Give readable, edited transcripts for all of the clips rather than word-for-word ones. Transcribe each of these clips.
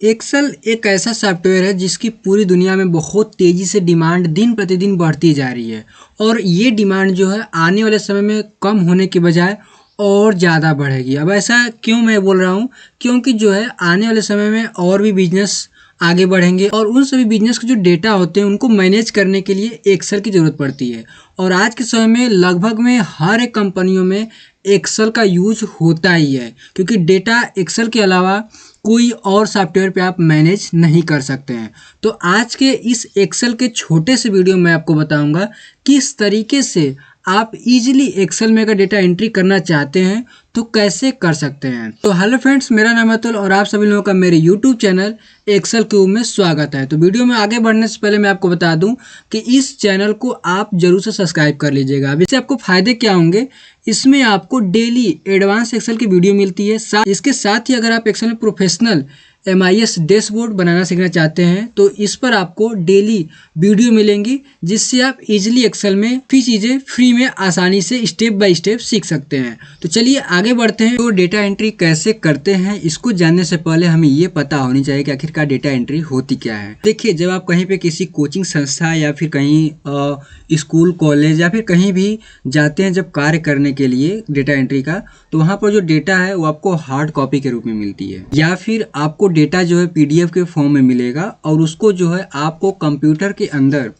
Excel एक ऐसा software है जिसकी पूरी दुनिया में बहुत तेज़ी से डिमांड दिन प्रतिदिन बढ़ती जा रही है। और ये डिमांड जो है आने वाले समय में कम होने के बजाय और ज़्यादा बढ़ेगी। अब ऐसा क्यों मैं बोल रहा हूँ, क्योंकि जो है आने वाले समय में और भी बिजनेस आगे बढ़ेंगे और उन सभी बिजनेस के जो डेटा होते हैं उनको मैनेज करने के लिए एक्सेल की ज़रूरत पड़ती है। और आज के समय में लगभग में हर एक कंपनियों में एक्सेल का यूज होता ही है, क्योंकि डेटा एक्सेल के अलावा कोई और सॉफ्टवेयर पे आप मैनेज नहीं कर सकते हैं। तो आज के इस एक्सेल के छोटे से वीडियो में आपको बताऊंगा किस तरीके से आप इजीली एक्सेल में अगर डेटा एंट्री करना चाहते हैं तो कैसे कर सकते हैं। तो हेलो फ्रेंड्स, मेरा नाम है अतुल और आप सभी लोगों का मेरे यूट्यूब चैनल एक्सेल क्यूब में स्वागत है। तो वीडियो में आगे बढ़ने से पहले मैं आपको बता दूं कि इस चैनल को आप जरूर से सब्सक्राइब कर लीजिएगा। अब इससे आपको फायदे क्या होंगे, इसमें आपको डेली एडवांस एक्सेल की वीडियो मिलती है। इसके साथ ही अगर आप एक्सेल में प्रोफेशनल MIS डैशबोर्ड बनाना सीखना चाहते हैं तो इस पर आपको डेली वीडियो मिलेंगी, जिससे आप इजीली एक्सेल में भी चीज़ें फ्री में आसानी से स्टेप बाय स्टेप सीख सकते हैं। तो चलिए आगे बढ़ते हैं। तो डेटा एंट्री कैसे करते हैं इसको जानने से पहले हमें ये पता होनी चाहिए कि आखिरकार डेटा एंट्री होती क्या है। देखिए, जब आप कहीं पे किसी कोचिंग संस्था या फिर कहीं स्कूल कॉलेज या फिर कहीं भी जाते हैं जब कार्य करने के लिए डेटा एंट्री का, तो वहाँ पर जो डेटा है वो आपको हार्ड कॉपी के रूप में मिलती है या फिर आपको डेटा जो है PDF के फॉर्म में मिलेगा और उसको जो है आपको कंप्यूटर के अंदर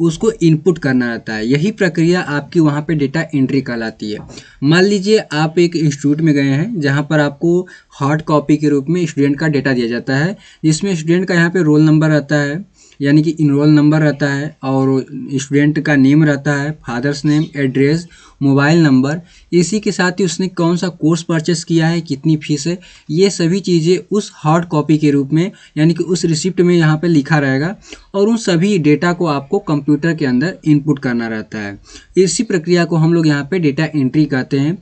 उसको इनपुट करना रहता है। यही प्रक्रिया आपकी वहाँ पे डेटा एंट्री कहलाती है। मान लीजिए आप एक इंस्टीट्यूट में गए हैं जहाँ पर आपको हार्ड कॉपी के रूप में स्टूडेंट का डेटा दिया जाता है, जिसमें स्टूडेंट का यहाँ पे रोल नंबर रहता है, यानी कि इनरोल नंबर रहता है और स्टूडेंट का नेम रहता है, father's name, address, mobile number, इसी के साथ ही उसने कौन सा कोर्स परचेस किया है, कितनी फीस है, ये सभी चीज़ें उस हार्ड कॉपी के रूप में यानी कि उस रिसिप्ट में यहाँ पे लिखा रहेगा और उन सभी डेटा को आपको कंप्यूटर के अंदर इनपुट करना रहता है। इसी प्रक्रिया को हम लोग यहाँ पे डेटा एंट्री कहते हैं।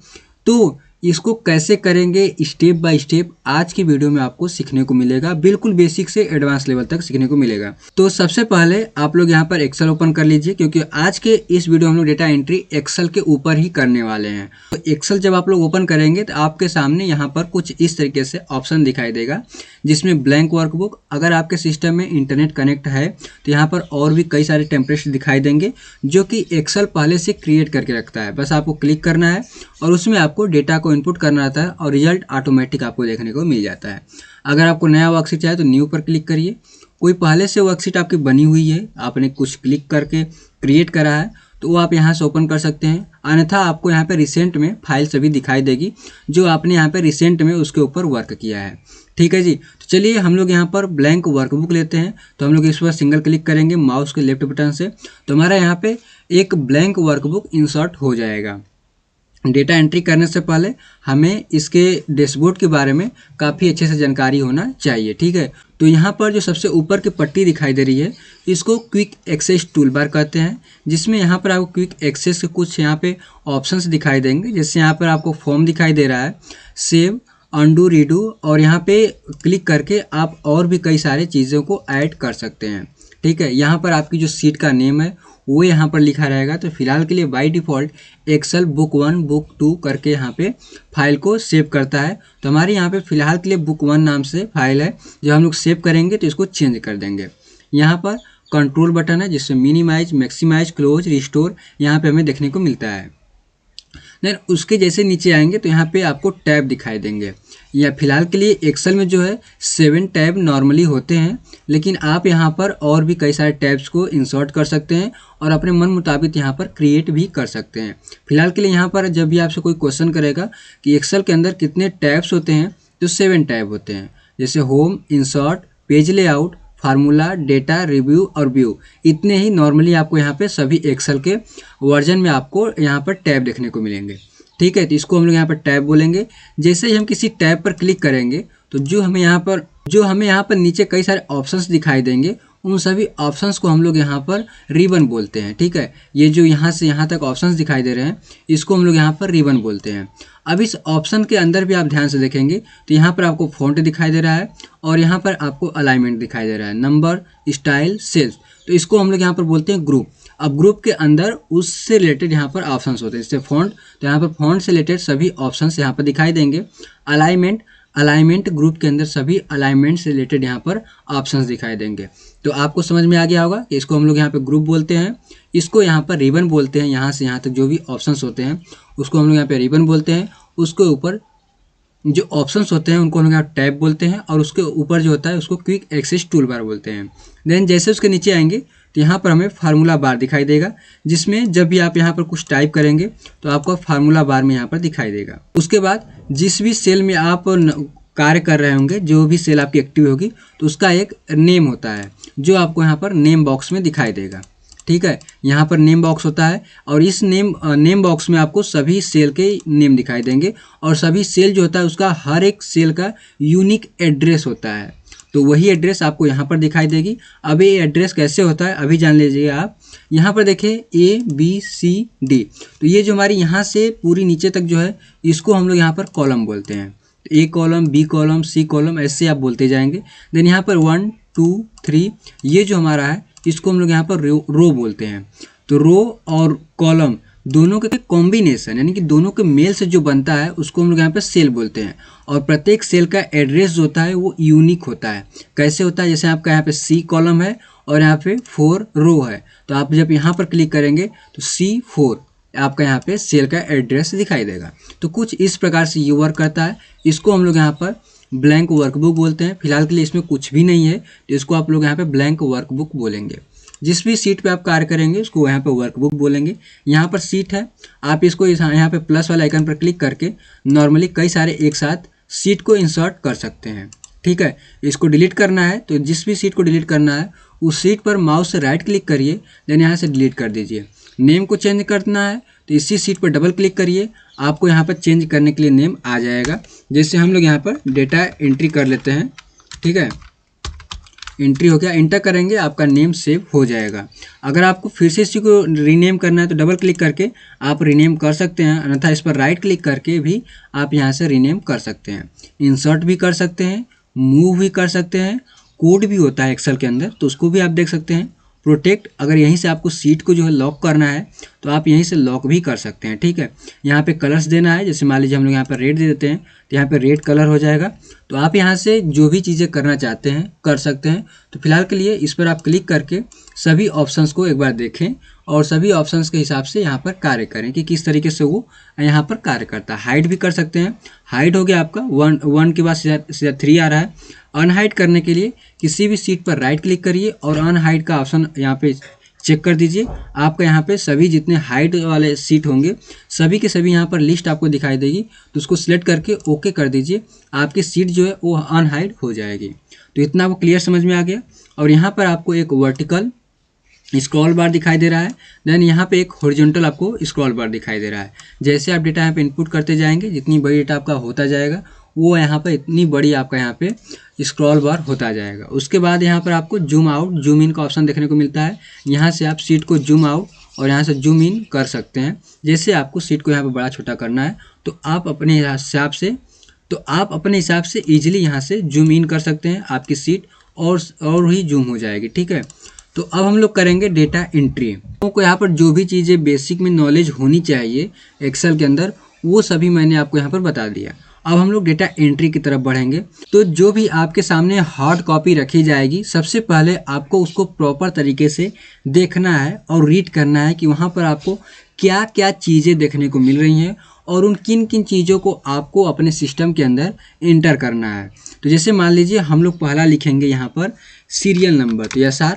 तो इसको कैसे करेंगे स्टेप बाय स्टेप आज की वीडियो में आपको सीखने को मिलेगा, बिल्कुल बेसिक से एडवांस लेवल तक सीखने को मिलेगा। तो सबसे पहले आप लोग यहाँ पर एक्सेल ओपन कर लीजिए, क्योंकि आज के इस वीडियो में हम लोग डेटा एंट्री एक्सेल के ऊपर ही करने वाले हैं। तो एक्सेल जब आप लोग ओपन करेंगे तो आपके सामने यहाँ पर कुछ इस तरीके से ऑप्शन दिखाई देगा, जिसमें ब्लैंक वर्कबुक। अगर आपके सिस्टम में इंटरनेट कनेक्ट है तो यहाँ पर और भी कई सारे टेम्पलेट्स दिखाई देंगे जो कि एक्सेल पहले से क्रिएट करके रखता है। बस आपको क्लिक करना है और उसमें आपको डेटा को इनपुट करना रहता है और रिजल्ट ऑटोमेटिक आपको देखने को मिल जाता है। अगर आपको नया वर्कशीट चाहिए तो न्यू पर क्लिक करिए। कोई पहले से वर्कशीट आपकी बनी हुई है, आपने कुछ क्लिक करके क्रिएट करा है तो वो आप यहाँ से ओपन कर सकते हैं। अन्यथा आपको यहाँ पे रिसेंट में फाइल सभी दिखाई देगी जो आपने यहाँ पे रिसेंट में उसके ऊपर वर्क किया है। ठीक है जी। तो चलिए हम लोग यहाँ पर ब्लैंक वर्कबुक लेते हैं। तो हम लोग इस पर सिंगल क्लिक करेंगे माउस के लेफ्ट बटन से, तो हमारा यहाँ पे एक ब्लैंक वर्कबुक इंसर्ट हो जाएगा। डेटा एंट्री करने से पहले हमें इसके डैशबोर्ड के बारे में काफ़ी अच्छे से जानकारी होना चाहिए। ठीक है। तो यहाँ पर जो सबसे ऊपर की पट्टी दिखाई दे रही है इसको क्विक एक्सेस टूल बार कहते हैं, जिसमें यहाँ पर आपको क्विक एक्सेस के कुछ यहाँ पे ऑप्शंस दिखाई देंगे। जैसे यहाँ पर आपको फॉर्म दिखाई दे रहा है, सेव, अंडू, रीडू, और यहाँ पे क्लिक करके आप और भी कई सारे चीज़ों को ऐड कर सकते हैं। ठीक है। यहाँ पर आपकी जो सीट का नेम है वो यहाँ पर लिखा रहेगा। तो फिलहाल के लिए by default excel book 1 book 2 करके यहाँ पे फाइल को सेव करता है। तो हमारे यहाँ पे फिलहाल के लिए बुक 1 नाम से फाइल है। जब हम लोग सेव करेंगे तो इसको चेंज कर देंगे। यहाँ पर कंट्रोल बटन है जिससे मिनिमाइज, मैक्सिमाइज, क्लोज, रिस्टोर यहाँ पे हमें देखने को मिलता है। देन उसके जैसे नीचे आएंगे तो यहाँ पे आपको टैब दिखाई देंगे। या फिलहाल के लिए एक्सेल में जो है 7 टैब नॉर्मली होते हैं, लेकिन आप यहाँ पर और भी कई सारे टैब्स को इंसर्ट कर सकते हैं और अपने मन मुताबिक यहाँ पर क्रिएट भी कर सकते हैं। फिलहाल के लिए यहाँ पर जब भी आपसे कोई क्वेश्चन करेगा कि एक्सेल के अंदर कितने टैब्स होते हैं, तो 7 टैब होते हैं। जैसे home, insert, page layout, formula, data, review और व्यू, इतने ही नॉर्मली आपको यहाँ पे सभी एक्सेल के वर्जन में आपको यहाँ पर टैब देखने को मिलेंगे। ठीक है। तो इसको हम लोग यहाँ पर टैब बोलेंगे। जैसे ही हम किसी टैब पर क्लिक करेंगे तो जो हमें यहाँ पर नीचे कई सारे ऑप्शंस दिखाई देंगे, उन सभी ऑप्शंस को हम लोग यहाँ पर रिबन बोलते हैं। ठीक है। ये जो यहाँ से यहाँ तक ऑप्शंस दिखाई दे रहे हैं इसको हम लोग यहाँ पर रिबन बोलते हैं। अब इस ऑप्शन के अंदर भी आप ध्यान से देखेंगे तो यहाँ पर आपको फॉन्ट दिखाई दे रहा है और यहाँ पर आपको अलाइनमेंट दिखाई दे रहा है, नंबर, स्टाइल, सेल्स। तो इसको हम लोग यहाँ पर बोलते हैं ग्रुप। अब ग्रुप के अंदर उससे रिलेटेड यहाँ पर ऑप्शंस होते हैं। जैसे फॉन्ट, तो यहाँ पर फॉन्ट से रिलेटेड सभी ऑप्शंस यहाँ पर दिखाई देंगे। अलाइनमेंट, अलाइनमेंट ग्रुप के अंदर सभी अलाइनमेंट से रिलेटेड यहाँ पर ऑप्शंस दिखाई देंगे। तो आपको समझ में आ गया होगा कि इसको हम लोग यहाँ पे ग्रुप बोलते हैं, इसको यहाँ पर रिबन बोलते हैं। यहाँ से यहाँ तक जो भी ऑप्शंस होते हैं उसको हम लोग यहाँ पे रिबन बोलते हैं। उसके ऊपर जो ऑप्शंस होते हैं उनको हम लोग यहाँ टैब बोलते हैं, और उसके ऊपर जो होता है उसको क्विक एक्सेस टूल बार बोलते हैं। देन जैसे उसके नीचे आएंगे तो यहाँ पर हमें फार्मूला बार दिखाई देगा, जिसमें जब भी आप यहाँ पर कुछ टाइप करेंगे तो आपको फार्मूला बार में यहाँ पर दिखाई देगा। उसके बाद जिस भी सेल में आप कार्य कर रहे होंगे, जो भी सेल आपकी एक्टिव होगी, तो उसका एक नेम होता है जो आपको यहाँ पर नेम बॉक्स में दिखाई देगा। ठीक है, यहाँ पर नेम बॉक्स होता है, और इस नेम बॉक्स में आपको सभी सेल के नेम दिखाई देंगे, और सभी सेल जो होता है उसका हर एक सेल का यूनिक एड्रेस होता है। तो वही एड्रेस आपको यहाँ पर दिखाई देगी। अब ये एड्रेस कैसे होता है अभी जान लीजिए आप। यहाँ पर देखिए ABCD, तो ये जो हमारी यहाँ से पूरी नीचे तक जो है इसको हम लोग यहाँ पर कॉलम बोलते हैं। A column, B column, C column, ऐसे आप बोलते जाएंगे। देन यहाँ पर 1 2 3 ये जो हमारा है इसको हम लोग यहाँ पर रो बोलते हैं। तो रो और कॉलम दोनों के कॉम्बिनेशन, यानी कि दोनों के मेल से जो बनता है उसको हम लोग यहाँ पे सेल बोलते हैं। और प्रत्येक सेल का एड्रेस जो होता है वो यूनिक होता है। कैसे होता है, जैसे आपका यहाँ पे C कॉलम है और यहाँ पे 4 रो है, तो आप जब यहाँ पर क्लिक करेंगे तो C4 आपका यहाँ पे सेल का एड्रेस दिखाई देगा। तो कुछ इस प्रकार से ये वर्क करता है। इसको हम लोग यहाँ पर ब्लैंक वर्कबुक बोलते हैं। फिलहाल के लिए इसमें कुछ भी नहीं है, तो इसको आप लोग यहाँ पे ब्लैंक वर्कबुक बोलेंगे। जिस भी सीट पे आप कार्य करेंगे उसको यहाँ पे वर्कबुक बोलेंगे। यहाँ पर सीट है, आप इसको यहाँ पे प्लस वाले आइकन पर क्लिक करके नॉर्मली कई सारे एक साथ सीट को इंसर्ट कर सकते हैं। ठीक है, इसको डिलीट करना है तो जिस भी सीट को डिलीट करना है उस सीट पर माउस से राइट क्लिक करिए, देन यहाँ से डिलीट कर दीजिए। नेम को चेंज करना है तो इसी सीट पर डबल क्लिक करिए, आपको यहाँ पर चेंज करने के लिए नेम आ जाएगा। जैसे हम लोग यहाँ पर डेटा एंट्री कर लेते हैं। ठीक है, एंट्री हो गया, इंटर करेंगे आपका नेम सेव हो जाएगा। अगर आपको फिर से इसी को रीनेम करना है तो डबल क्लिक करके आप रीनेम कर सकते हैं, अन्यथा इस पर राइट क्लिक करके भी आप यहाँ से रीनेम कर सकते हैं। इंसर्ट भी कर सकते हैं, मूव भी कर सकते हैं, कोड भी होता है एक्सेल के अंदर तो उसको भी आप देख सकते हैं। प्रोटेक्ट, अगर यहीं से आपको सीट को जो है लॉक करना है तो आप यहीं से लॉक भी कर सकते हैं। ठीक है, यहाँ पे कलर्स देना है, जैसे मान लीजिए हम लोग यहाँ पर रेड दे देते हैं तो यहाँ पे रेड कलर हो जाएगा। तो आप यहाँ से जो भी चीज़ें करना चाहते हैं कर सकते हैं। तो फिलहाल के लिए इस पर आप क्लिक करके सभी ऑप्शंस को एक बार देखें और सभी ऑप्शंस के हिसाब से यहाँ पर कार्य करें कि किस तरीके से वो यहाँ पर कार्य करता है। हाइड भी कर सकते हैं। हाइड हो गया आपका 1 के बाद सीधा 3 आ रहा है। अनहाइड करने के लिए किसी भी सीट पर राइट क्लिक करिए और अनहाइड का ऑप्शन यहाँ पे चेक कर दीजिए। आपका यहाँ पे सभी जितने हाइट वाले सीट होंगे सभी के सभी यहाँ पर लिस्ट आपको दिखाई देगी, तो उसको सिलेक्ट करके ओके कर दीजिए। आपकी सीट जो है वो अनहाइड हो जाएगी। तो इतना आपको क्लियर समझ में आ गया। और यहाँ पर आपको एक वर्टिकल स्क्रॉल बार दिखाई दे रहा है, देन यहाँ पे एक हॉरिजॉन्टल आपको स्क्रॉल बार दिखाई दे रहा है। जैसे आप डेटा यहाँ पे इनपुट करते जाएंगे, जितनी बड़ी डेटा आपका होता जाएगा वो यहाँ पर इतनी बड़ी आपका यहाँ पे स्क्रॉल बार होता जाएगा। उसके बाद यहाँ पर आपको जूम आउट जूम इन का ऑप्शन देखने को मिलता है। यहाँ से आप सीट को जूम आउट और यहाँ से जूम इन कर सकते हैं। जैसे आपको सीट को यहाँ पर बड़ा छोटा करना है तो आप अपने हिसाब से ईजिली यहाँ से जूम इन कर सकते हैं। आपकी सीट और ही जूम हो जाएगी। ठीक है, तो अब हम लोग करेंगे डेटा एंट्री। तो यहाँ पर जो भी चीज़ें बेसिक में नॉलेज होनी चाहिए एक्सेल के अंदर वो सभी मैंने आपको यहाँ पर बता दिया। अब हम लोग डेटा एंट्री की तरफ बढ़ेंगे। तो जो भी आपके सामने हार्ड कॉपी रखी जाएगी, सबसे पहले आपको उसको प्रॉपर तरीके से देखना है और रीड करना है कि वहाँ पर आपको क्या क्या चीज़ें देखने को मिल रही हैं और उन किन किन चीज़ों को आपको अपने सिस्टम के अंदर इंटर करना है। तो जैसे मान लीजिए हम लोग पहला लिखेंगे यहाँ पर सीरियल नंबर, तो SR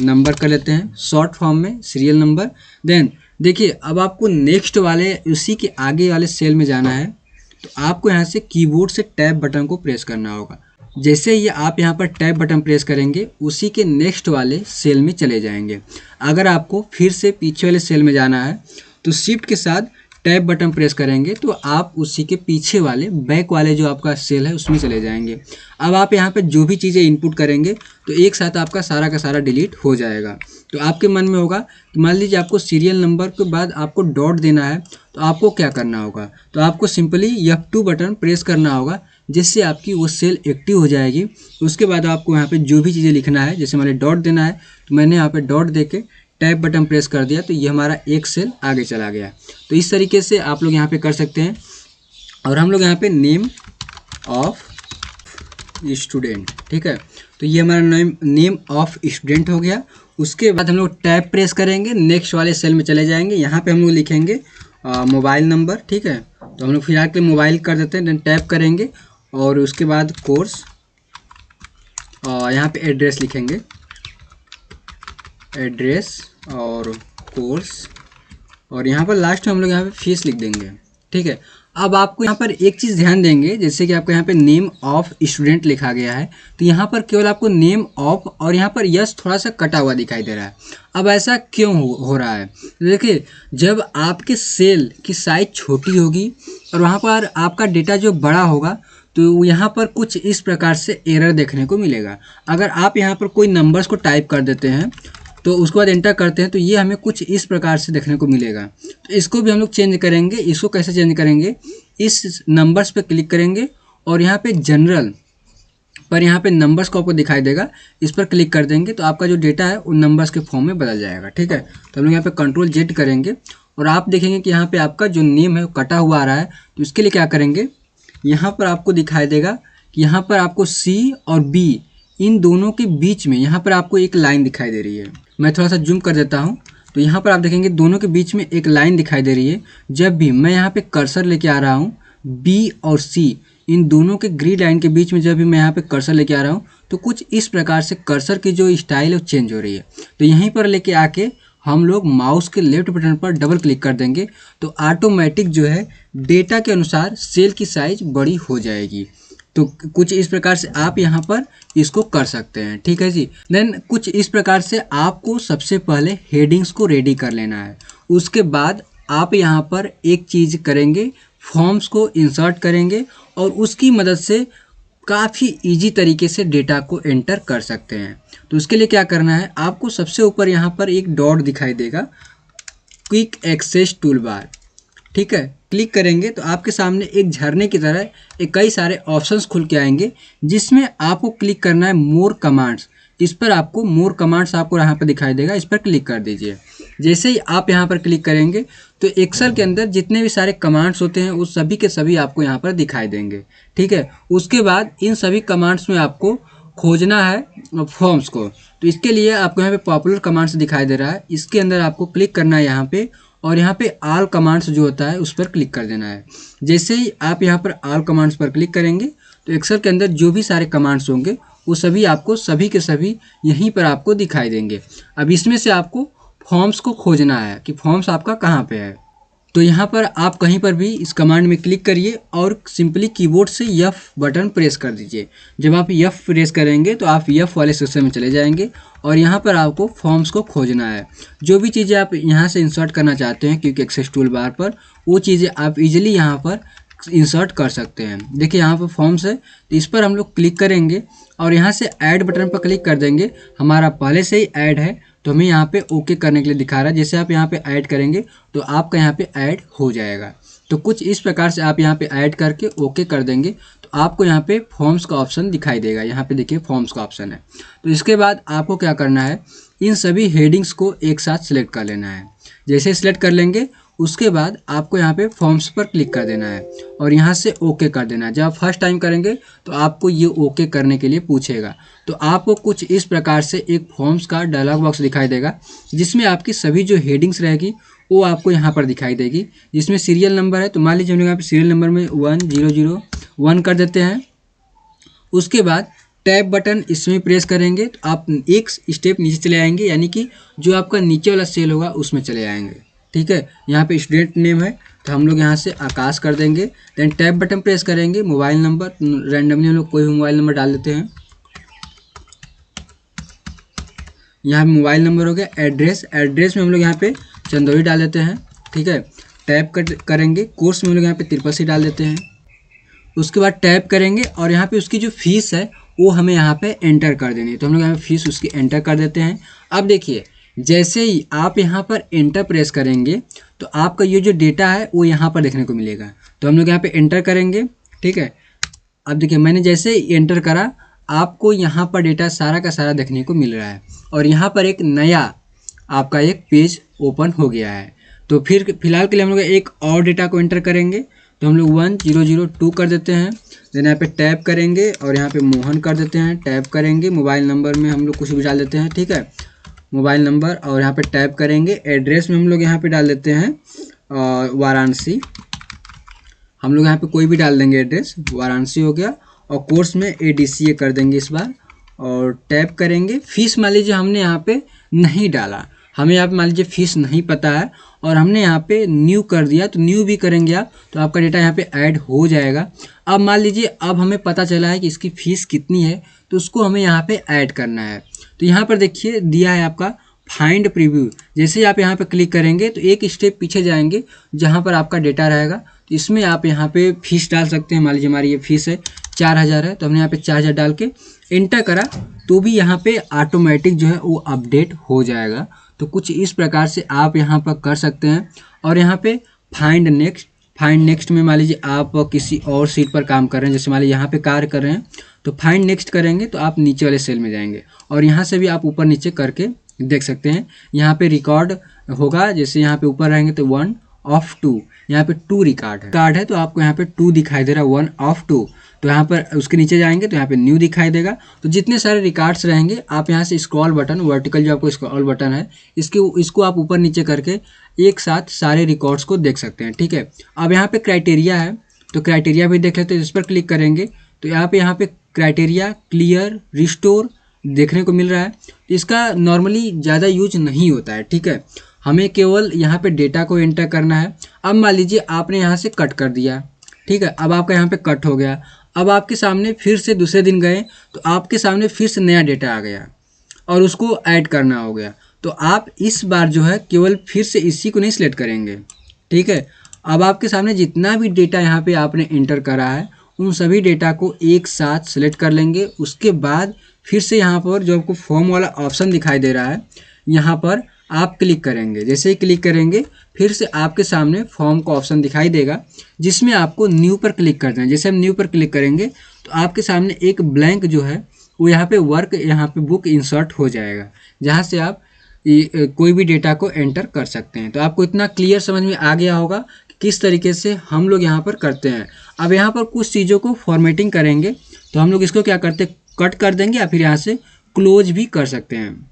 नंबर कर लेते हैं शॉर्ट फॉर्म में सीरियल नंबर। देन देखिए अब आपको नेक्स्ट वाले उसी के आगे वाले सेल में जाना है, तो आपको यहाँ से कीबोर्ड से टैब बटन को प्रेस करना होगा। जैसे ही आप यहाँ पर टैब बटन प्रेस करेंगे उसी के नेक्स्ट वाले सेल में चले जाएंगे। अगर आपको फिर से पीछे वाले सेल में जाना है तो शिफ्ट के साथ टैब बटन प्रेस करेंगे तो आप उसी के पीछे वाले बैक वाले जो आपका सेल है उसमें चले जाएंगे। अब आप यहाँ पे जो भी चीज़ें इनपुट करेंगे तो एक साथ आपका सारा का सारा डिलीट हो जाएगा। तो आपके मन में होगा कि मान लीजिए आपको सीरियल नंबर के बाद आपको डॉट देना है, तो आपको क्या करना होगा, तो आपको सिंपली F2 बटन प्रेस करना होगा, जिससे आपकी वो सेल एक्टिव हो जाएगी। उसके बाद आपको यहाँ पे जो भी चीज़ें लिखना है, जैसे मैंने डॉट देना है तो मैंने यहाँ पे डॉट दे के टैब बटन प्रेस कर दिया, तो ये हमारा एक सेल आगे चला गया। तो इस तरीके से आप लोग यहाँ पे कर सकते हैं। और हम लोग यहाँ पे नेम ऑफ स्टूडेंट, ठीक है। तो ये हमारा नेम ऑफ स्टूडेंट हो गया। उसके बाद हम लोग टैब प्रेस करेंगे, नेक्स्ट वाले सेल में चले जाएंगे, यहाँ पे हम लोग लिखेंगे मोबाइल नंबर, ठीक है। तो हम लोग फिलहाल के मोबाइल कर देते हैं, देन टैब करेंगे और उसके बाद कोर्स, यहाँ पे एड्रेस लिखेंगे, एड्रेस और कोर्स, और यहाँ पर लास्ट में हम लोग यहाँ पे फीस लिख देंगे, ठीक है। अब आपको यहाँ पर एक चीज़ ध्यान देंगे, जैसे कि आपको यहाँ पे नेम ऑफ स्टूडेंट लिखा गया है, तो यहाँ पर केवल आपको नेम ऑफ और यहाँ पर यस थोड़ा सा कटा हुआ दिखाई दे रहा है। अब ऐसा क्यों हो रहा है? देखिए, जब आपके सेल की साइज छोटी होगी और वहाँ पर आपका डेटा जो बड़ा होगा, तो यहाँ पर कुछ इस प्रकार से एरर देखने को मिलेगा। अगर आप यहाँ पर कोई नंबर्स को टाइप कर देते हैं तो उसके बाद एंटर करते हैं, तो ये हमें कुछ इस प्रकार से देखने को मिलेगा। तो इसको भी हम लोग चेंज करेंगे। इसको कैसे चेंज करेंगे? इस नंबर्स पे क्लिक करेंगे और यहाँ पे जनरल पर यहाँ पे नंबर्स को आपको दिखाई देगा, इस पर क्लिक कर देंगे तो आपका जो डेटा है उन नंबर्स के फॉर्म में बदल जाएगा, ठीक है। तो हम लोग यहाँ पे कंट्रोल जेड करेंगे और आप देखेंगे कि यहाँ पे आपका जो नेम है वो कटा हुआ आ रहा है। तो इसके लिए क्या करेंगे, यहाँ पर आपको दिखाई देगा कि यहाँ पर आपको सी और बी इन दोनों के बीच में यहाँ पर आपको एक लाइन दिखाई दे रही है। मैं थोड़ा सा जूम कर देता हूँ, तो यहाँ पर आप देखेंगे दोनों के बीच में एक लाइन दिखाई दे रही है। जब भी मैं यहाँ पे कर्सर लेके आ रहा हूँ, बी और सी इन दोनों के ग्रीड लाइन के बीच में जब भी मैं यहाँ पे कर्सर लेके आ रहा हूँ, तो कुछ इस प्रकार से कर्सर की जो स्टाइल है वो चेंज हो रही है। तो यहीं पर लेके आके हम लोग माउस के लेफ्ट बटन पर डबल क्लिक कर देंगे तो ऑटोमेटिक जो है डेटा के अनुसार सेल की साइज बड़ी हो जाएगी। तो कुछ इस प्रकार से आप यहाँ पर इसको कर सकते हैं, ठीक है जी। देन कुछ इस प्रकार से आपको सबसे पहले हेडिंग्स को रेडी कर लेना है। उसके बाद आप यहाँ पर एक चीज़ करेंगे, फॉर्म्स को इंसर्ट करेंगे और उसकी मदद से काफ़ी इजी तरीके से डेटा को एंटर कर सकते हैं। तो उसके लिए क्या करना है, आपको सबसे ऊपर यहाँ पर एक डॉट दिखाई देगा, क्विक एक्सेस टूल बार, ठीक है। क्लिक करेंगे तो आपके सामने एक झरने की तरह एक कई सारे ऑप्शंस खुल के आएंगे, जिसमें आपको क्लिक करना है मोर कमांड्स। इस पर आपको मोर कमांड्स आपको यहाँ पर दिखाई देगा, इस पर क्लिक कर दीजिए। जैसे ही आप यहाँ पर क्लिक करेंगे तो एक्सेल के अंदर जितने भी सारे कमांड्स होते हैं वो सभी के सभी आपको यहाँ पर दिखाई देंगे, ठीक है। उसके बाद इन सभी कमांड्स में आपको खोजना है फॉर्म्स को। तो इसके लिए आपको यहाँ पे पॉपुलर कमांड्स दिखाई दे रहा है, इसके अंदर आपको क्लिक करना है यहाँ पे और यहाँ पे ऑल कमांड्स जो होता है उस पर क्लिक कर देना है। जैसे ही आप यहाँ पर ऑल कमांड्स पर क्लिक करेंगे तो एक्सेल के अंदर जो भी सारे कमांड्स होंगे वो सभी आपको सभी के सभी यहीं पर आपको दिखाई देंगे। अब इसमें से आपको फॉर्म्स को खोजना है कि फॉर्म्स आपका कहाँ पे है। तो यहाँ पर आप कहीं पर भी इस कमांड में क्लिक करिए और सिंपली कीबोर्ड से F बटन प्रेस कर दीजिए। जब आप F प्रेस करेंगे तो आप F वाले सेक्शन में चले जाएंगे और यहाँ पर आपको फॉर्म्स को खोजना है। जो भी चीज़ें आप यहाँ से इंसर्ट करना चाहते हैं क्विक एक्सेस टूल बार पर, वो चीज़ें आप इजीली यहाँ पर इंसर्ट कर सकते हैं। देखिए यहाँ पर फॉर्म्स है, तो इस पर हम लोग क्लिक करेंगे और यहाँ से ऐड बटन पर क्लिक कर देंगे। हमारा पहले से ही ऐड है तो हमें यहाँ पे ओके करने के लिए दिखा रहा है। जैसे आप यहाँ पे ऐड करेंगे तो आपका यहाँ पे ऐड हो जाएगा। तो कुछ इस प्रकार से आप यहाँ पे ऐड करके ओके कर देंगे तो आपको यहाँ पे फॉर्म्स का ऑप्शन दिखाई देगा। यहाँ पे देखिए फॉर्म्स का ऑप्शन है। तो इसके बाद आपको क्या करना है, इन सभी हेडिंग्स को एक साथ सिलेक्ट कर लेना है। जैसे सिलेक्ट कर लेंगे उसके बाद आपको यहाँ पे फॉर्म्स पर क्लिक कर देना है और यहाँ से ओके कर देना है। जब आप फर्स्ट टाइम करेंगे तो आपको ये ओके करने के लिए पूछेगा। तो आपको कुछ इस प्रकार से एक फॉर्म्स का डायलॉग बॉक्स दिखाई देगा, जिसमें आपकी सभी जो हेडिंग्स रहेगी वो आपको यहाँ पर दिखाई देगी। जिसमें सीरियल नंबर है, तो मान लीजिए हम लोग यहाँ पर सीरियल नंबर में 1001 कर देते हैं। उसके बाद टैब बटन इसमें प्रेस करेंगे तो आप एक स्टेप नीचे चले आएंगे, यानी कि जो आपका नीचे वाला सेल होगा उसमें चले आएंगे, ठीक है। यहाँ पे स्टूडेंट नेम है तो हम लोग यहाँ से आकाश कर देंगे। देन टैब बटन प्रेस करेंगे, मोबाइल नंबर रैंडमली हम लोग कोई भी मोबाइल नंबर डाल देते हैं। यहाँ पे मोबाइल नंबर हो गया। एड्रेस में हम लोग यहाँ पे चंदौली डाल देते हैं, ठीक है। टैब करेंगे, कोर्स में हम लोग यहाँ पे तिरपसी डाल देते हैं। उसके बाद टैब करेंगे और यहाँ पे उसकी जो फीस है वो हमें यहाँ पे एंटर कर देनी है। तो हम लोग यहाँ पे फीस उसकी एंटर कर देते हैं। अब देखिए जैसे ही आप यहाँ पर एंटर प्रेस करेंगे तो आपका ये जो डेटा है वो यहाँ पर देखने को मिलेगा। तो हम लोग यहाँ पे एंटर करेंगे, ठीक है। अब देखिए मैंने जैसे ही एंटर करा आपको यहाँ पर डेटा सारा का सारा देखने को मिल रहा है और यहाँ पर एक नया आपका एक पेज ओपन हो गया है। तो फिर फिलहाल के लिए हम लोग एक और डेटा को एंटर करेंगे। तो हम लोग 1002 कर देते हैं। देन यहाँ पे टैप करेंगे और यहाँ पे मोहन कर देते हैं, टैप करेंगे। मोबाइल नंबर में हम लोग कुछ भी डाल देते हैं, ठीक है, मोबाइल नंबर, और यहाँ पे टैप करेंगे। एड्रेस में हम लोग यहाँ पे डाल देते हैं वाराणसी, हम लोग यहाँ पे कोई भी डाल देंगे एड्रेस, वाराणसी हो गया। और कोर्स में ADCA कर देंगे इस बार और टैप करेंगे। फीस मान लीजिए हमने यहाँ पे नहीं डाला, हमें यहाँ पे मान लीजिए फीस नहीं पता है और हमने यहाँ पे न्यू कर दिया, तो न्यू भी करेंगे आप तो आपका डेटा यहाँ पे ऐड हो जाएगा। अब मान लीजिए अब हमें पता चला है कि इसकी फ़ीस कितनी है, तो उसको हमें यहाँ पे ऐड करना है। तो यहाँ पर देखिए दिया है आपका फाइंड प्रीव्यू। जैसे ही आप यहाँ पे क्लिक करेंगे तो एक स्टेप पीछे जाएंगे जहाँ पर आपका डेटा रहेगा। तो इसमें आप यहाँ पे फीस डाल सकते हैं। मान लीजिए हमारी ये फीस है 4000 है, तो हमने यहाँ पे 4000 डाल के इंटर करा तो भी यहाँ पे ऑटोमेटिक जो है वो अपडेट हो जाएगा। तो कुछ इस प्रकार से आप यहाँ पर कर सकते हैं। और यहाँ पे फाइंड नेक्स्ट में मान लीजिए आप किसी और सीट पर काम कर रहे हैं, जैसे मान लीजिए यहाँ पे कार्य कर रहे हैं तो फाइंड नेक्स्ट करेंगे तो आप नीचे वाले सेल में जाएंगे और यहाँ से भी आप ऊपर नीचे करके देख सकते हैं। यहाँ पे रिकॉर्ड होगा, जैसे यहाँ पे ऊपर रहेंगे तो 1 of 2, यहाँ पे 2 रिकॉर्ड है तो आपको यहाँ पे 2 दिखाई दे रहा है, 1 of 2। तो यहाँ पर उसके नीचे जाएंगे तो यहाँ पे न्यू दिखाई देगा। तो जितने सारे रिकॉर्ड्स रहेंगे आप यहाँ से स्क्रॉल बटन, वर्टिकल जो आपको स्क्रॉल बटन है इसको आप ऊपर नीचे करके एक साथ सारे रिकॉर्ड्स को देख सकते हैं, ठीक है। अब यहाँ पे क्राइटेरिया है तो क्राइटेरिया भी देख लेते हैं। इस पर क्लिक करेंगे तो यहाँ पे क्राइटेरिया क्लियर रिस्टोर देखने को मिल रहा है। इसका नॉर्मली ज़्यादा यूज नहीं होता है, ठीक है, हमें केवल यहाँ पे डेटा को एंटर करना है। अब मान लीजिए आपने यहाँ से कट कर दिया, ठीक है, अब आपका यहाँ पे कट हो गया। अब आपके सामने फिर से दूसरे दिन गए तो आपके सामने फिर से नया डेटा आ गया और उसको ऐड करना हो गया। तो आप इस बार जो है केवल फिर से इसी को नहीं सिलेक्ट करेंगे, ठीक है। अब आपके सामने जितना भी डेटा यहाँ पे आपने एंटर करा है उन सभी डेटा को एक साथ सेलेक्ट कर लेंगे। उसके बाद फिर से यहाँ पर जो आपको फॉर्म वाला ऑप्शन दिखाई दे रहा है यहाँ पर आप क्लिक करेंगे। जैसे ही क्लिक करेंगे फिर से आपके सामने फॉर्म का ऑप्शन दिखाई देगा जिसमें आपको न्यू पर क्लिक करना है। जैसे हम न्यू पर क्लिक करेंगे तो आपके सामने एक ब्लैंक जो है वो यहाँ पे वर्क, यहाँ पे बुक इंसर्ट हो जाएगा जहाँ से आप कोई भी डेटा को एंटर कर सकते हैं। तो आपको इतना क्लियर समझ में आ गया होगा कि किस तरीके से हम लोग यहाँ पर करते हैं। अब यहाँ पर कुछ चीज़ों को फॉर्मेटिंग करेंगे तो हम लोग इसको क्या करते हैं, कट कर देंगे या फिर यहाँ से क्लोज भी कर सकते हैं।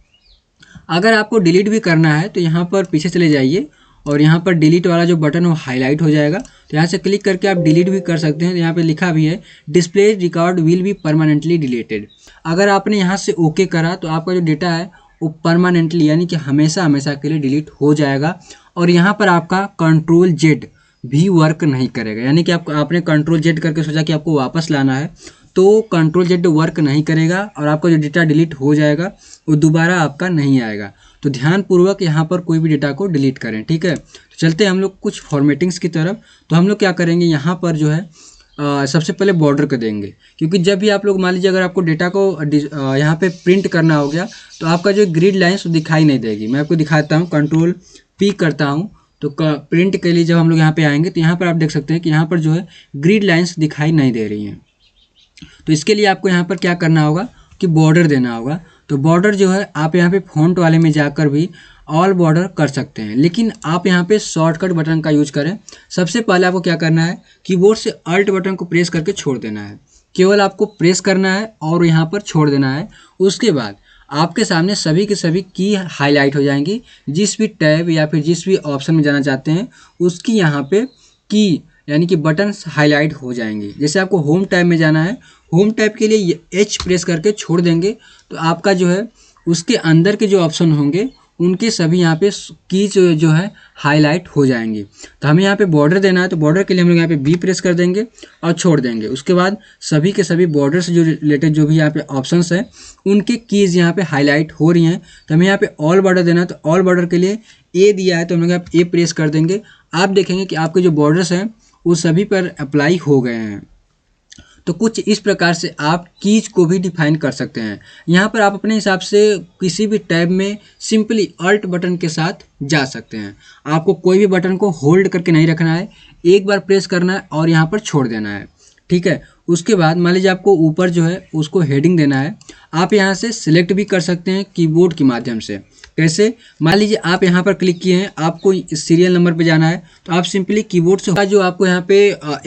अगर आपको डिलीट भी करना है तो यहाँ पर पीछे चले जाइए और यहाँ पर डिलीट वाला जो बटन है वो हाईलाइट हो जाएगा। तो यहाँ से क्लिक करके आप डिलीट भी कर सकते हैं। तो यहाँ पे लिखा भी है display record will be permanently deleted. अगर आपने यहाँ से ओके करा तो आपका जो डेटा है वो परमानेंटली यानी कि हमेशा हमेशा के लिए डिलीट हो जाएगा। और यहाँ पर आपका Ctrl+Z भी वर्क नहीं करेगा, यानी कि आपने Ctrl+Z करके सोचा कि आपको वापस लाना है तो Ctrl+Z वर्क नहीं करेगा और आपका जो डेटा डिलीट हो जाएगा वो दोबारा आपका नहीं आएगा। तो ध्यानपूर्वक यहाँ पर कोई भी डेटा को डिलीट करें, ठीक है। तो चलते हैं हम लोग कुछ फॉर्मेटिंग्स की तरफ। तो हम लोग क्या करेंगे, यहाँ पर जो है सबसे पहले बॉर्डर को देंगे, क्योंकि जब भी आप लोग मान लीजिए अगर आपको डेटा को यहाँ पे प्रिंट करना हो गया तो आपका जो ग्रिड लाइन्स दिखाई नहीं देगी। मैं आपको दिखाता हूँ, Ctrl+P करता हूँ तो प्रिंट के लिए जब हम लोग यहाँ पे आएंगे तो यहाँ पर आप देख सकते हैं कि यहाँ पर जो है ग्रिड लाइन्स दिखाई नहीं दे रही हैं। तो इसके लिए आपको यहाँ पर क्या करना होगा कि बॉर्डर देना होगा। तो बॉर्डर जो है आप यहाँ पे फ़ॉन्ट वाले में जाकर भी ऑल बॉर्डर कर सकते हैं, लेकिन आप यहाँ पे शॉर्टकट बटन का यूज करें। सबसे पहले आपको क्या करना है, कीबोर्ड से अल्ट बटन को प्रेस करके छोड़ देना है। केवल आपको प्रेस करना है और यहाँ पर छोड़ देना है। उसके बाद आपके सामने सभी के सभी की हाईलाइट हो जाएंगी। जिस भी टैब या फिर जिस भी ऑप्शन में जाना चाहते हैं उसकी यहाँ पे की यानी कि बटन हाईलाइट हो जाएंगे। जैसे आपको होम टैब में जाना है, होम टैब के लिए H प्रेस करके छोड़ देंगे तो आपका जो है उसके अंदर के जो ऑप्शन होंगे उनके सभी यहाँ पे की जो है हाईलाइट हो जाएंगी। तो हमें यहाँ पे बॉर्डर देना है तो बॉर्डर के लिए हम लोग यहाँ पे B प्रेस कर देंगे और छोड़ देंगे। उसके बाद सभी के सभी बॉर्डर से जो रिलेटेड जो भी यहाँ पे ऑप्शंस हैं उनके कीज़ यहाँ पे हाईलाइट हो रही हैं। तो हमें यहाँ पे ऑल बॉर्डर देना है तो ऑल बॉर्डर के लिए A दिया है तो हम लोग यहाँ पे A प्रेस कर देंगे। आप देखेंगे कि आपके जो बॉर्डर्स हैं वो सभी पर अप्लाई हो गए हैं। तो कुछ इस प्रकार से आप कीज को भी डिफाइन कर सकते हैं। यहाँ पर आप अपने हिसाब से किसी भी टैब में सिंपली अल्ट बटन के साथ जा सकते हैं। आपको कोई भी बटन को होल्ड करके नहीं रखना है, एक बार प्रेस करना है और यहाँ पर छोड़ देना है, ठीक है। उसके बाद मान लीजिए आपको ऊपर जो है उसको हेडिंग देना है, आप यहाँ से सिलेक्ट भी कर सकते हैं कीबोर्ड के माध्यम से। कैसे? मान लीजिए आप यहाँ पर क्लिक किए हैं, आपको सीरियल नंबर पे जाना है, तो आप सिंपली कीबोर्ड से जो आपको यहाँ पे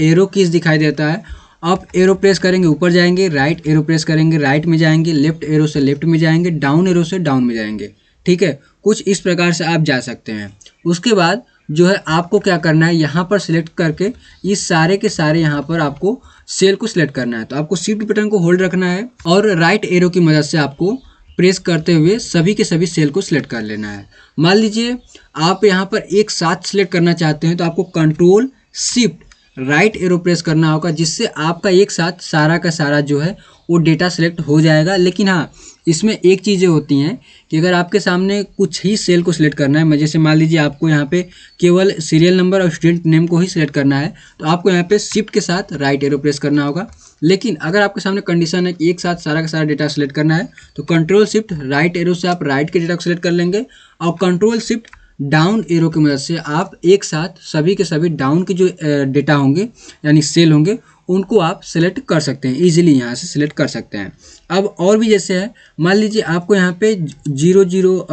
एरो कीज दिखाई देता है, आप एरो प्रेस करेंगे ऊपर जाएंगे, राइट एरो प्रेस करेंगे राइट में जाएंगे, लेफ्ट एरो से लेफ्ट में जाएंगे, डाउन एरो से डाउन में जाएंगे। ठीक है, कुछ इस प्रकार से आप जा सकते हैं। उसके बाद जो है आपको क्या करना है, यहाँ पर सिलेक्ट करके इस सारे के सारे यहाँ पर आपको सेल को सिलेक्ट करना है। तो आपको शिफ्ट बटन को होल्ड रखना है और राइट एरो की मदद से आपको प्रेस करते हुए सभी के सभी सेल को सिलेक्ट कर लेना है। मान लीजिए आप यहाँ पर एक साथ सिलेक्ट करना चाहते हैं, तो आपको control shift right arrow press करना होगा, जिससे आपका एक साथ सारा का सारा जो है वो डेटा सेलेक्ट हो जाएगा। लेकिन हाँ, इसमें एक चीज़ें होती हैं कि अगर आपके सामने कुछ ही सेल को सिलेक्ट करना है, जैसे मान लीजिए आपको यहाँ पे केवल सीरियल नंबर और स्टूडेंट नेम को ही सिलेक्ट करना है, तो आपको यहाँ पे शिफ्ट के साथ राइट एरो प्रेस करना होगा। लेकिन अगर आपके सामने कंडीशन है कि एक साथ सारा का सारा डेटा सेलेक्ट करना है, तो कंट्रोल शिफ्ट राइट एरो से आप राइट के डेटा को सिलेक्ट कर लेंगे और कंट्रोल शिफ्ट डाउन एरो की मदद से आप एक साथ सभी के सभी डाउन के जो डेटा होंगे यानी सेल होंगे उनको आप सेलेक्ट कर सकते हैं, इजीली यहाँ से सिलेक्ट कर सकते हैं। अब और भी जैसे है, मान लीजिए आपको यहाँ पे 1001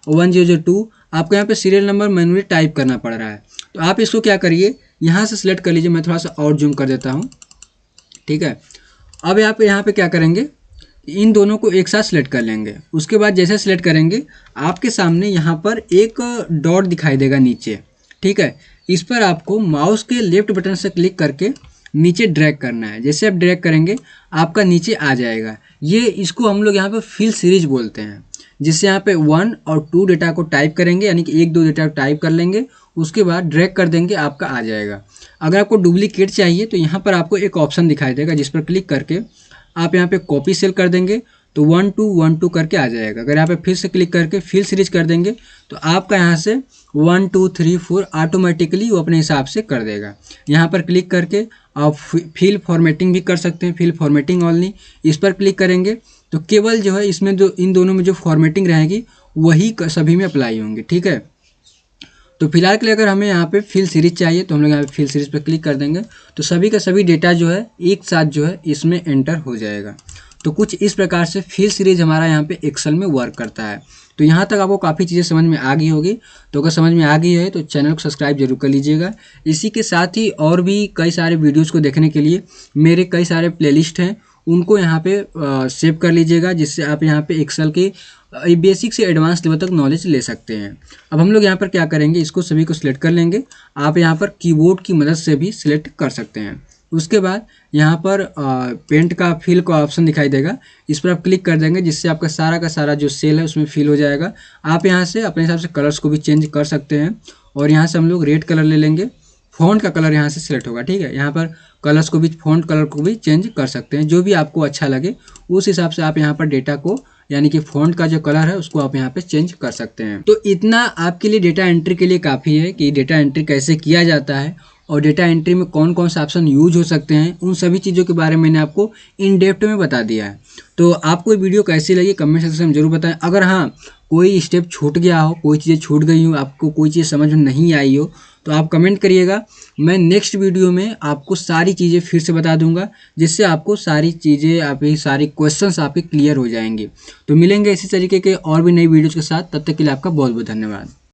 1002 आपको यहाँ पे सीरियल नंबर मैनुअली टाइप करना पड़ रहा है, तो आप इसको क्या करिए, यहाँ से सिलेक्ट कर लीजिए। मैं थोड़ा सा और जूम कर देता हूँ। ठीक है, अब आप यहाँ पे क्या करेंगे, इन दोनों को एक साथ सिलेक्ट कर लेंगे। उसके बाद जैसे सिलेक्ट करेंगे आपके सामने यहाँ पर एक डॉट दिखाई देगा नीचे। ठीक है, इस पर आपको माउस के लेफ्ट बटन से क्लिक करके नीचे ड्रैग करना है। जैसे आप ड्रैग करेंगे आपका नीचे आ जाएगा। ये इसको हम लोग यहाँ पर फिल सीरीज बोलते हैं, जिससे यहाँ पे 1 और 2 डेटा को टाइप करेंगे, यानी कि 1-2 डेटा टाइप कर लेंगे, उसके बाद ड्रैग कर देंगे, आपका आ जाएगा। अगर आपको डुप्लीकेट चाहिए तो यहाँ पर आपको एक ऑप्शन दिखाई देगा, जिस पर क्लिक करके आप यहाँ पे कॉपी सेल कर देंगे तो 1212 करके आ जाएगा। अगर यहाँ पे फिर से क्लिक करके फिल सीरीज कर देंगे तो आपका यहाँ से 1 2 3 4 ऑटोमेटिकली वो अपने हिसाब से कर देगा। यहाँ पर क्लिक करके आप फिल फॉर्मेटिंग भी कर सकते हैं, फिल फॉर्मेटिंग ओनली, इस पर क्लिक करेंगे तो केवल जो है इसमें जो इन दोनों में जो फॉर्मेटिंग रहेगी वही सभी में अप्लाई होंगे। ठीक है, तो फिलहाल के लिए अगर हमें यहाँ पे फिल सीरीज चाहिए तो हम लोग यहाँ पे फिल सीरीज पर क्लिक कर देंगे तो सभी का सभी डेटा जो है एक साथ जो है इसमें एंटर हो जाएगा। तो कुछ इस प्रकार से फिल सीरीज हमारा यहाँ पे एक्सेल में वर्क करता है। तो यहाँ तक आपको काफ़ी चीज़ें समझ में आ गई होगी। तो अगर समझ में आ गई है तो चैनल को सब्सक्राइब जरूर कर लीजिएगा। इसी के साथ ही और भी कई सारे वीडियोज़ को देखने के लिए मेरे कई सारे प्लेलिस्ट हैं, उनको यहाँ पे सेव कर लीजिएगा, जिससे आप यहाँ पे एक्सेल के बेसिक से एडवांस लेवल तक नॉलेज ले सकते हैं। अब हम लोग यहाँ पर क्या करेंगे, इसको सभी को सिलेक्ट कर लेंगे। आप यहाँ पर कीबोर्ड की मदद से भी सिलेक्ट कर सकते हैं। उसके बाद यहाँ पर पेंट का फिल का ऑप्शन दिखाई देगा, इस पर आप क्लिक कर देंगे, जिससे आपका सारा का सारा जो सेल है उसमें फिल हो जाएगा। आप यहाँ से अपने हिसाब से कलर्स को भी चेंज कर सकते हैं और यहाँ से हम लोग रेड कलर ले लेंगे। फ़ॉन्ट का कलर यहाँ से सिलेक्ट होगा। ठीक है, यहाँ पर कलर्स को भी, फ़ॉन्ट कलर को भी चेंज कर सकते हैं, जो भी आपको अच्छा लगे उस हिसाब से आप यहाँ पर डेटा को, यानी कि फ़ॉन्ट का जो कलर है उसको आप यहाँ पे चेंज कर सकते हैं। तो इतना आपके लिए डेटा एंट्री के लिए काफ़ी है कि डेटा एंट्री कैसे किया जाता है और डेटा एंट्री में कौन कौन सा ऑप्शन यूज हो सकते हैं, उन सभी चीज़ों के बारे में मैंने आपको इन डेप्थ में बता दिया है। तो आपको ये वीडियो कैसी लगी कमेंट सेक्शन में जरूर बताएं। अगर हाँ कोई स्टेप छूट गया हो, कोई चीज़ें छूट गई हो, आपको कोई चीज़ समझ में नहीं आई हो, तो आप कमेंट करिएगा। मैं नेक्स्ट वीडियो में आपको सारी चीज़ें फिर से बता दूंगा, जिससे आपको सारी चीज़ें, आपकी सारी क्वेश्चंस आपके क्लियर हो जाएंगे। तो मिलेंगे इसी तरीके के और भी नई वीडियोज़ के साथ, तब तक के लिए आपका बहुत बहुत धन्यवाद।